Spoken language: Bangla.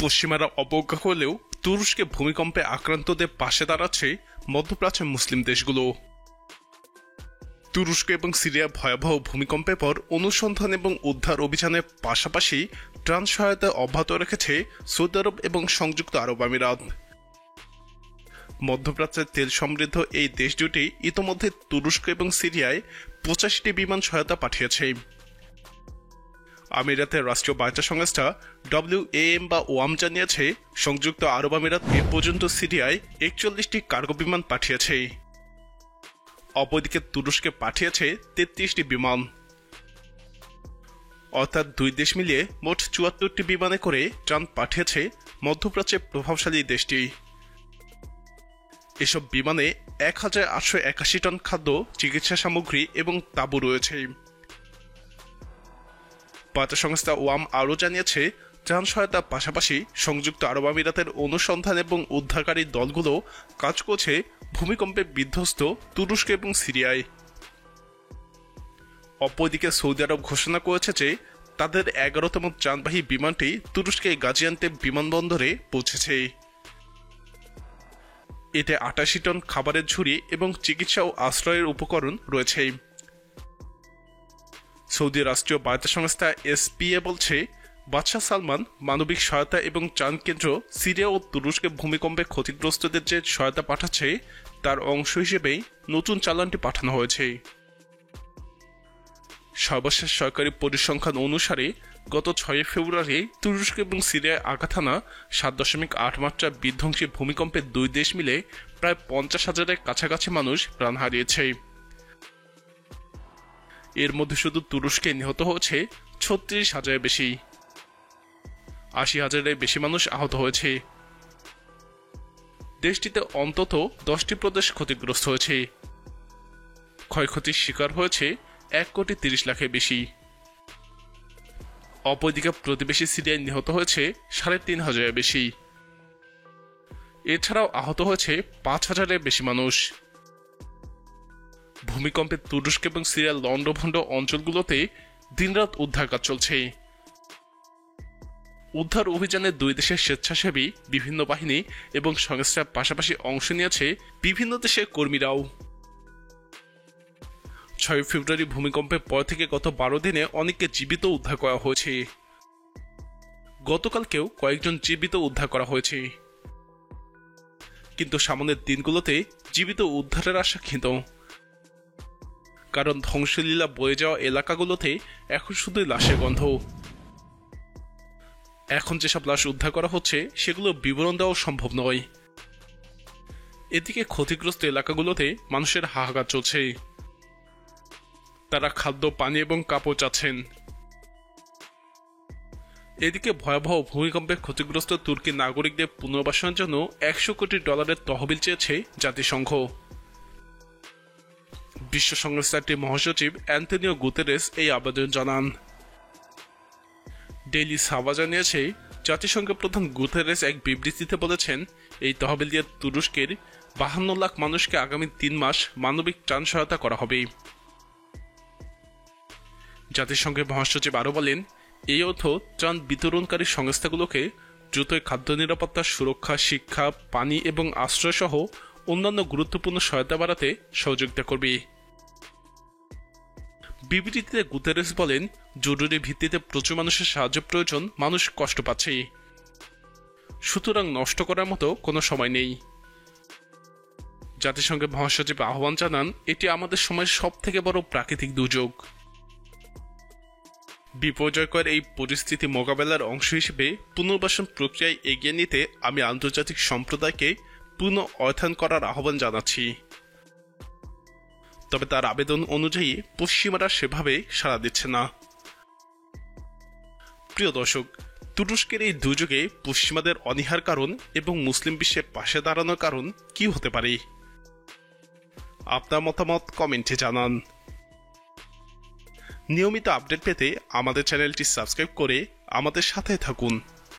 পশ্চিমারা অবজ্ঞা করলেও তুরস্কে ভূমিকম্পে আক্রান্তদের পাশে দাঁড়াচ্ছে মধ্যপ্রাচ্যের মুসলিম দেশগুলো। তুরস্ক এবং সিরিয়া ভয়াবহ ভূমিকম্পের পর অনুসন্ধান এবং উদ্ধার অভিযানের পাশাপাশি ত্রাণ সহায়তা অব্যাহত রেখেছে সৌদি আরব এবং সংযুক্ত আরব আমিরাত। মধ্যপ্রাচ্যের তেল সমৃদ্ধ এই দেশ দুটি ইতোমধ্যে তুরস্ক এবং সিরিয়ায় 85টি বিমান সহায়তা পাঠিয়েছে। আমিরাতের রাষ্ট্রীয় বার্তা সংস্থা WAM বা ওয়াম জানিয়েছে সংযুক্ত আরব আমিরাত এ পর্যন্ত সিরিয়ায় 41টি কার্গো বিমান পাঠিয়েছে। অপরদিকে তুরস্কে পাঠিয়েছে 33টি বিমান। অর্থাৎ দুই দেশ মিলিয়ে মোট 74টি বিমানে করে ত্রাণ পাঠিয়েছে মধ্যপ্রাচ্যের প্রভাবশালী দেশটি। এসব বিমানে 1881 টন খাদ্য, চিকিৎসা সামগ্রী এবং তাঁবু রয়েছে। বার্তা সংস্থা ওয়াম আরও জানিয়েছে ত্রাণ সহায়তার পাশাপাশি সংযুক্ত আরব আমিরাতের অনুসন্ধান এবং উদ্ধারকারী দলগুলো কাজ করছে ভূমিকম্পে বিধ্বস্ত তুরস্ক এবং সিরিয়ায়। অপরদিকে সৌদি আরব ঘোষণা করেছে যে তাদের 11তম ত্রাণবাহী বিমানটি তুরস্কের গাজিয়ান্তেপ বিমানবন্দরে পৌঁছেছে। এতে 88 টন খাবারের ঝুড়ি এবং চিকিৎসা ও আশ্রয়ের উপকরণ রয়েছে। সৌদি রাষ্ট্রীয় বার্তা সংস্থা SPA বলছে বাদশাহ সালমান মানবিক সহায়তা এবং ত্রাণ কেন্দ্র সিরিয়া ও তুরস্কে ভূমিকম্পে ক্ষতিগ্রস্তদের যে সহায়তা পাঠাচ্ছে তার অংশ হিসেবে নতুন চালানটি পাঠানো হয়েছে। সর্বশেষ সরকারি পরিসংখ্যান অনুসারে গত 6 ফেব্রুয়ারি তুরস্ক এবং সিরিয়ায় আঘাত হানা 7.8 মাত্রা বিধ্বংসী ভূমিকম্পে দুই দেশ মিলে প্রায় 50,000-এর কাছাকাছি মানুষ প্রাণ হারিয়েছে। এর মধ্যে শুধু তুরস্কে নিহত হয়েছে 36,000-এর বেশি, 80,000-এর বেশি মানুষ আহত হয়েছে। দেশটিতে অন্তত 10টি প্রদেশ ক্ষতিগ্রস্ত হয়েছে। ক্ষয়ক্ষতির শিকার হয়েছে 1,30,00,000-এর বেশি। অপরদিকে প্রতিবেশী সিরিয়ায় নিহত হয়েছে 3,500-এর বেশি। এছাড়াও আহত হয়েছে 5,000-এর বেশি মানুষ। ভূমিকম্পে তুরস্ক এবং সিরিয়ার লন্ডভন্ড অঞ্চলগুলোতে দিনরাত উদ্ধার কাজ চলছে। উদ্ধার অভিযানে দুই দেশের স্বেচ্ছাসেবী বিভিন্ন বাহিনী এবং সংস্থার পাশাপাশি অংশ নিয়েছে বিভিন্ন দেশের কর্মীরাও। 6 ফেব্রুয়ারি ভূমিকম্পের পর থেকে গত 12 দিনে অনেককে জীবিত উদ্ধার করা হয়েছে। গতকালকেও কয়েকজন জীবিত উদ্ধার করা হয়েছে, কিন্তু সামনের দিনগুলোতে জীবিত উদ্ধারের আশা ক্ষীণ, কারণ ধ্বংসলীলা বয়ে যাওয়া এলাকাগুলোতে এখন শুধুই লাশের গন্ধ। এখন যেসব লাশ উদ্ধার করা হচ্ছে সেগুলো বিবরণ দেওয়া সম্ভব নয়। এদিকে ক্ষতিগ্রস্ত এলাকাগুলোতে মানুষের হাহাকার চলছে। তারা খাদ্য, পানি এবং কাপড় চাচ্ছেন। এদিকে ভয়াবহ ভূমিকম্পে ক্ষতিগ্রস্ত তুর্কি নাগরিকদের পুনর্বাসনের জন্য $100 কোটি তহবিল চেয়েছে জাতিসংঘ। বিশ্ব সংস্থাটির মহাসচিব অ্যান্তনিও গুতেরেস এই আবেদন জানান। ডেইলি সাবা জানিয়েছে জাতিসংঘের প্রধান গুতেরেস এক বিবৃতিতে বলেছেন এই তহবিল দিয়ে তুরস্কের 52 লাখ মানুষকে আগামী 3 মাস মানবিক ত্রাণ সহায়তা করা হবে। জাতিসংঘের মহাসচিব আরও বলেন এই অর্থ ত্রাণ বিতরণকারী সংস্থাগুলোকে দ্রুতই খাদ্য নিরাপত্তা, সুরক্ষা, শিক্ষা, পানি এবং আশ্রয় সহ অন্যান্য গুরুত্বপূর্ণ সহায়তা বাড়াতে সহযোগিতা করবে। বিবৃতিতে গুতেরেস বলেন জরুরি ভিত্তিতে প্রচুর মানুষের সাহায্য প্রয়োজন, মানুষ কষ্ট পাচ্ছে, সুতরাং নষ্ট করার মতো কোনো সময় নেই। জাতিসংঘের মহাসচিব আহ্বান জানান এটি আমাদের সময়ের সবথেকে বড় প্রাকৃতিক দুর্যোগ। বিপর্যয়কর এই পরিস্থিতি মোকাবেলার অংশ হিসেবে পুনর্বাসন প্রক্রিয়ায় এগিয়ে নিতে আমি আন্তর্জাতিক সম্প্রদায়কে পুনঃ অর্থায়ন করার আহ্বান জানাচ্ছি। তবে তার আবেদন অনুযায়ী পশ্চিমারা সেভাবে সাড়া দিচ্ছে না। প্রিয় দর্শক, তুরস্কের এই দুর্যোগে পশ্চিমাদের অনীহার কারণ এবং মুসলিম বিশ্বের পাশে দাঁড়ানোর কারণ কি হতে পারে? আপনার মতামত কমেন্টে জানান। নিয়মিত আপডেট পেতে আমাদের চ্যানেলটি সাবস্ক্রাইব করে আমাদের সাথে থাকুন।